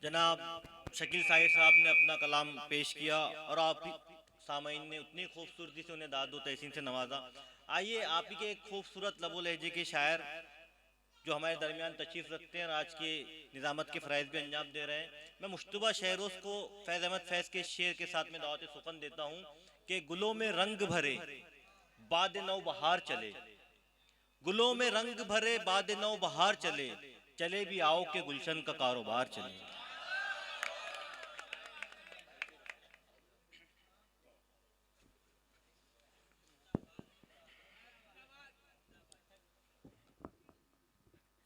जनाब शकील साहिब साहब ने अपना कलाम पेश किया और आप सामीन ने उतनी खूबसूरती से उन्हें दादो तहसीन से नवाजा। आइए आप ही के एक खूबसूरत लबो लहजे के शायर जो हमारे दरमियान तशरीफ़ रखते हैं और आज के निज़ामत के फ़राइज़ भी अंजाम दे रहे हैं, मैं मुश्तबा शहरोज़ को फैज़ अहमद फैज़ के शेर के साथ में दावत सुखन देता हूँ कि गुलों में रंग भरे बाद नौ बहार चले, गुलों में रंग भरे बाद नौ बहार चले, चले भी आओ के गुलशन का कारोबार चले।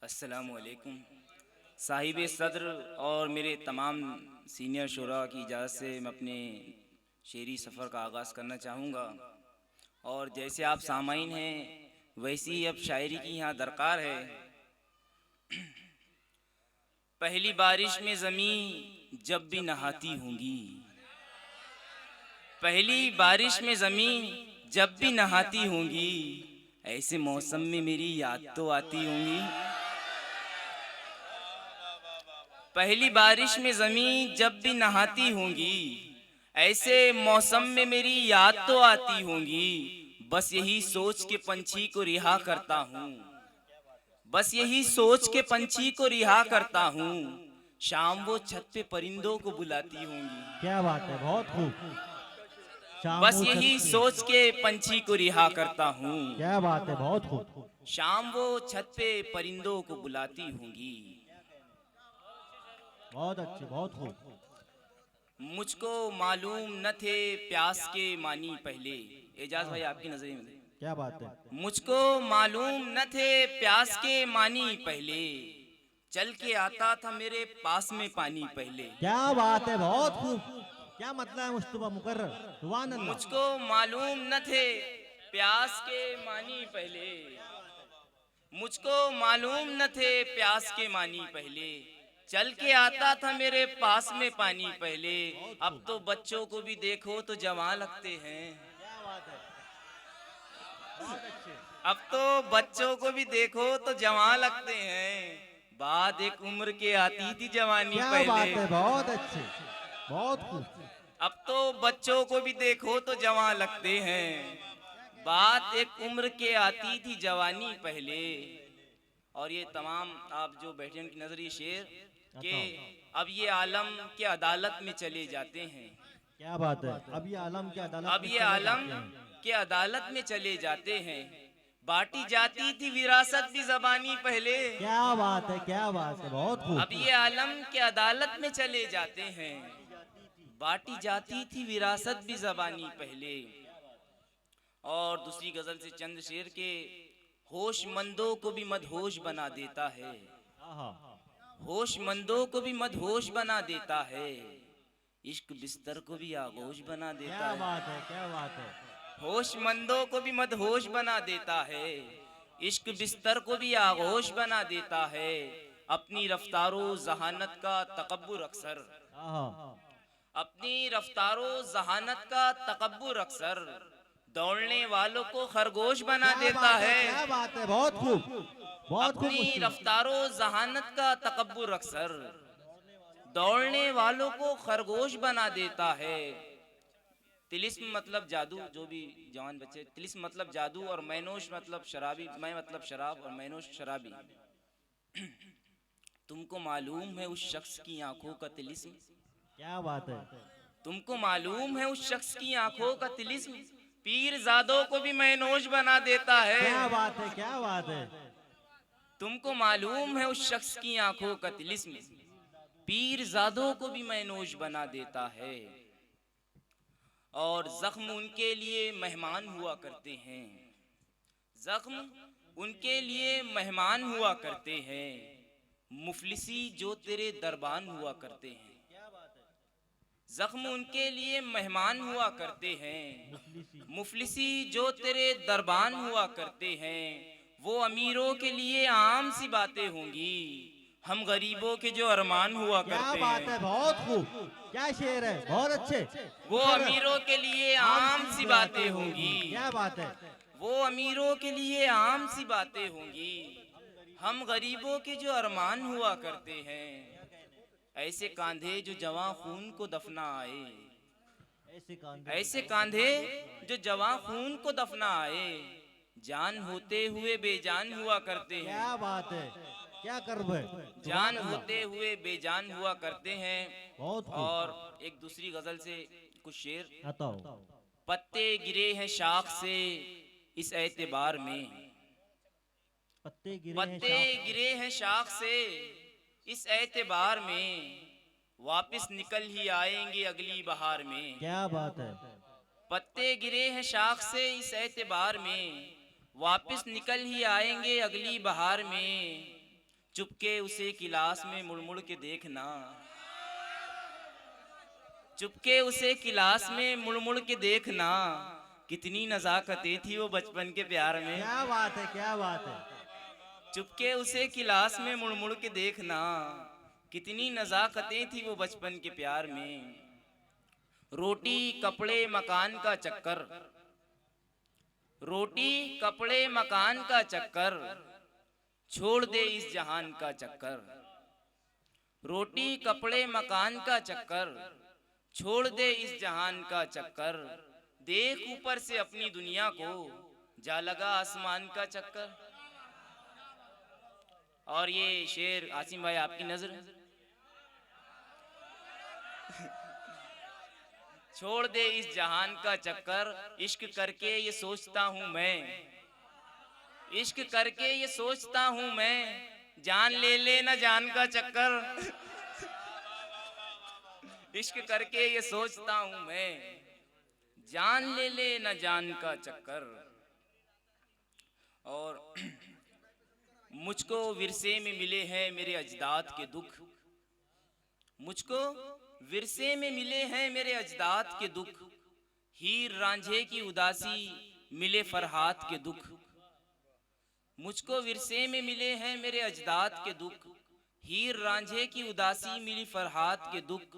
अस्सलामुअलैकुम साहिब सदर और मेरे तमाम सीनियर शुरा की इजाज़त से मैं अपने शेरी सफ़र का आगाज़ करना चाहूँगा। और जैसे आप सामाइन हैं वैसी ही अब शायरी की यहाँ दरकार है। पहली बारिश में ज़मीं जब भी नहाती होंगी, पहली बारिश में ज़मीं जब भी नहाती होंगी, ऐसे मौसम में मेरी याद तो आती होंगी। पहली बारिश में ज़मीं जब भी नहाती होंगी, ऐसे मौसम में मेरी याद तो आती होंगी। बस यही सोच के पंछी को रिहा करता हूँ, बस यही सोच के पंछी को रिहा करता हूँ, शाम वो छत पे परिंदों को बुलाती होंगी। क्या बात है, बहुत खूब। शाम बस वो यही छत सोच के पंछी को रिहा करता हूँ, क्या बात है, बहुत खूब। शाम वो छत पे परिंदों को बुलाती होंगी। बहुत अच्छे, बहुत खूब। मुझको मालूम न थे प्यास के मानी पहले। एजाज भाई आपकी नजर में क्या बात है, मुझको मालूम न थे प्यास के मानी पहले, चल के आता था मेरे पास में पानी पहले। क्या बात है, बहुत खूब। क्या मतलब है मुश्तबा मुकर्रर, सुभान अल्लाह। मुझको मालूम न थे प्यास के मानी पहले, मुझको मालूम न थे प्यास के मानी पहले, चल के आता था मेरे पास में पानी पहले। अब तो बच्चों को भी देखो तो जवां लगते हैं, क्या बात है, बहुत अच्छे। अब तो बच्चों को भी देखो तो जवां लगते हैं, बाद एक उम्र के आती थी जवानी क्या पहले। बात है, बहुत अच्छे, बहुत खूब। अब तो बच्चों को भी देखो तो जवां लगते हैं, बात एक उम्र के आती थी जवानी पहले। और ये तमाम आप जो बैठे हैं उनकी नजरी शेर के बताओ, अब ये आलम के अदालत में चले जाते हैं, क्या बात है। अब ये आलम की अदालत अब में ये चले आलम जाते हैं। के अदालत में चले जाते हैं, बांटी जाती थी विरासत भी जबानी पहले। क्या बात है, क्या बात है, बहुत अब खूब। ये आलम के अदालत में चले जाते हैं, बांटी जाती थी विरासत भी जबानी पहले। और दूसरी गजल से चंद शेर के, होशमंदों को भी मदहोश बना देता है, आहा, होशमंदों को भी मदहोश बना देता है, इश्क बिस्तर को भी आगोश बना देता क्या है। बात है, क्या बात है। होशमंदों को भी मदहोश बना देता है, इश्क बिस्तर को भी आगोश बना देता है, अपनी रफ्तारों जहानत का तकब्बुर अक्सर, आहा, अपनी रफ्तारों जहानत का तकब्बुर अक्सर, दौड़ने वालों को खरगोश बना क्या देता बात है, है। क्या बात है, बहुत खूब, बहुत खूब अपनी मुश्तबा। रफ्तारों जहानत का तकब्बुर अक्सर, दौड़ने वालों को खरगोश बना देता है। तिलिस्म मतलब जादू, जो भी जवान बच्चे, तिलिस्म मतलब जादू और मैनोश मतलब शराबी, मैं मतलब शराब और मैनोश शराबी। तुमको मालूम है उस शख्स की आंखों का तिलिस्म, क्या बात है, तुमको मालूम है उस शख्स की आंखों का तिलिस्म, पीरजादों को भी मैनोश बना देता है। क्या बात है, क्या बात है। तुमको मालूम है उस शख्स की आंखों का तिलिस्म, पीरजादों को भी मैनोश बना देता है। और जख्म उनके लिए मेहमान हुआ करते हैं, जख्म उनके लिए मेहमान हुआ करते हैं, मुफलिसी जो तेरे दरबान हुआ करते हैं। जख्म उनके लिए मेहमान हुआ करते हैं, मुफलिसी, मुफलिसी जो तेरे दरबान हुआ करते हैं, वो अमीरों के लिए आम सी बातें होंगी, हम गरीबों के जो अरमान हुआ क्या करते बात हैं। है, बहुत खूब। क्या शेर है, बहुत अच्छे। वो मुकर्रर, अमीरों के लिए आम सी बातें होंगी, क्या बात है। वो अमीरों के लिए आम सी बातें होंगी, हम गरीबों के जो अरमान हुआ करते हैं। ऐसे कांधे जो जवां खून को दफना आए, ऐसे ऐसे कांधे जो जवां खून को दफना आए, जान होते हुए बेजान हुआ करते हैं। क्या बात है, क्या कर्म है, जान सुभान अल्लाह। होते हुए बेजान हुआ करते हैं। बहुत खूब। और एक दूसरी गजल से कुछ शेर। बताओ। पत्ते गिरे हैं शाख से इस एतबार में, पत्ते गिरे हैं पत्ते शाख। गिरे हैं शाख से इस एतबार में, वापस निकल ही आएंगे अगली बहार में। क्या बात है। पत्ते गिरे हैं शाख से इस एतबार में, वापस निकल ही आएंगे अगली बहार में। चुपके उसे किलास में मुड़ मुड़ के देखना, चुपके उसे किलास में मुड़ मुड़ के देखना, कितनी नजाकतें थी वो बचपन के प्यार में। क्या बात है, क्या बात है। चुपके उसे किलास में मुड़ मुड़ के देखना, कितनी नजाकतें थी वो बचपन के प्यार में। रोटी कपड़े मकान का चक्कर, रोटी कपड़े मकान का चक्कर, छोड़ दे इस जहान का चक्कर। रोटी कपड़े मकान का चक्कर, छोड़ दे इस जहान का चक्कर। देख ऊपर से अपनी दुनिया को, जा लगा आसमान का चक्कर। और ये शेर आसिम भाई आपकी नजर। छोड़ दे इस जहान का चक्कर, इश्क करके ये सोचता हूँ मैं, इश्क करके ये सोचता हूँ मैं, जान ले ले ना जान का चक्कर। इश्क करके ये सोचता हूँ मैं, जान ले ले ना जान का चक्कर। और मुझको विरसे में मिले हैं मेरे अजदाद के दुख, मुझको विरसे में मिले हैं मेरे अजदाद के दुख। हीर रांझे की उदासी मिले फरहाद के दुख, मुझको विरसे में मिले हैं मेरे अजदाद के दुख। हीर रांझे की उदासी मिली फरहाद के दुख।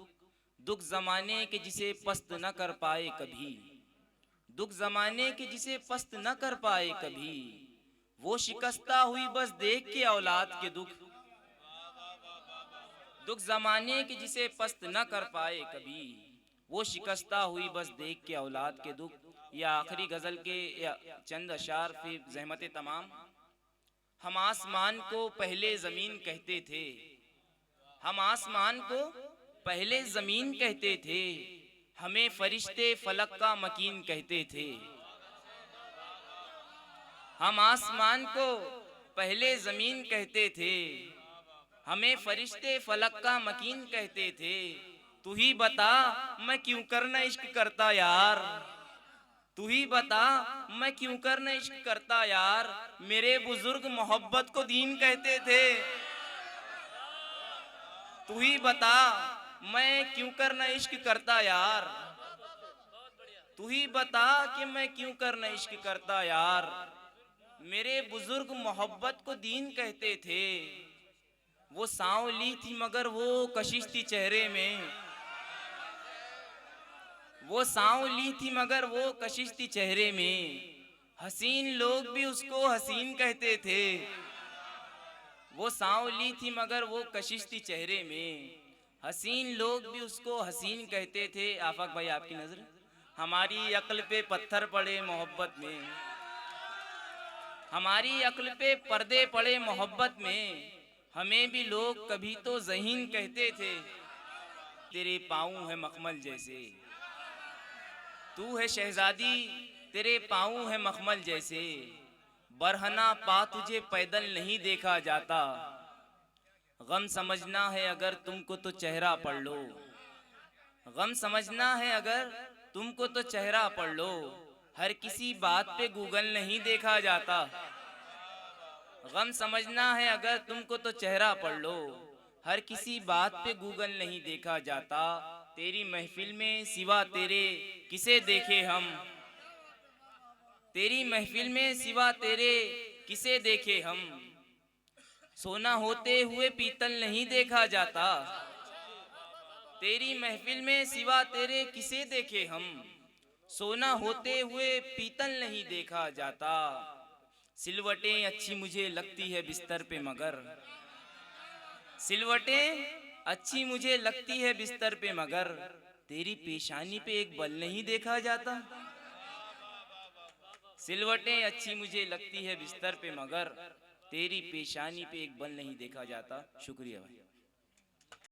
दुख जमाने के जिसे पस्त न कर पाए कभी, दुख जमाने के जिसे पस्त न कर पाए कभी, वो शिकस्ता हुई बस देख के औलाद के दुख। दुख जमाने के जिसे पस्त न कर पाए कभी, वो शिकस्ता हुई बस देख के औलाद के दुख। या आखिरी गजल के या चंद अशार फिर जहमत तमाम। हम आसमान को पहले जमीन कहते थे, हम आसमान को पहले जमीन कहते थे, हमें फरिश्ते फलक का मकीन कहते थे। हम आसमान को पहले जमीन कहते थे, हमें फरिश्ते फलक का मकीन कहते थे। तू ही बता मैं क्यों करना इश्क करता यार, तू ही बता मैं क्यों करना इश्क करता यार। मेरे बुजुर्ग मोहब्बत को दीन कहते थे। तू ही बता मैं क्यों करना इश्क करता यार, तू ही बता कि मैं क्यों करना इश्क करता यार। मेरे बुजुर्ग मोहब्बत को दीन कहते थे। वो सांवली थी मगर वो कशिश थी चेहरे में, वो सांवली थी मगर वो कशिश थी चेहरे में। हसीन लोग भी उसको हसीन कहते थे। वो सांवली थी मगर वो कशिश थी चेहरे में, हसीन लोग भी उसको हसीन कहते थे। आफाक भाई आपकी नजर। हमारी अक्ल पे पत्थर पड़े मोहब्बत में, हमारी अक्ल पे पर्दे पड़े मोहब्बत में, हमें भी लोग कभी तो ज़हीन कहते थे। तेरे पाँव है मखमल जैसे, तू है शहजादी तेरे पाँव है मखमल जैसे। बरहना पा तुझे पैदल नहीं देखा जाता, गम समझना है अगर तुमको तो चेहरा पढ़ लो, गम समझना है अगर तुमको तो चेहरा पढ़ लो। हर किसी बात पे गूगल नहीं देखा जाता, गम समझना है अगर तुमको तो चेहरा पढ़ लो। हर किसी बात पे गूगल नहीं देखा जाता। तेरी महफिल में सिवा तेरे किसे देखे हम, तेरी महफिल में सिवा तेरे किसे देखे हम। सोना होते हुए पीतल नहीं देखा जाता, तेरी महफिल में सिवा तेरे किसे देखे हम। सोना होते हुए पीतल नहीं देखा जाता। सिलवटें अच्छी मुझे लगती है बिस्तर पे मगर, सिलवटें अच्छी मुझे लगती है बिस्तर पे, मगर तेरी पेशानी पे एक बल नहीं देखा जाता। सिलवटें अच्छी मुझे लगती है बिस्तर पे, मगर तेरी पेशानी पे एक बल नहीं देखा जाता। शुक्रिया भाई।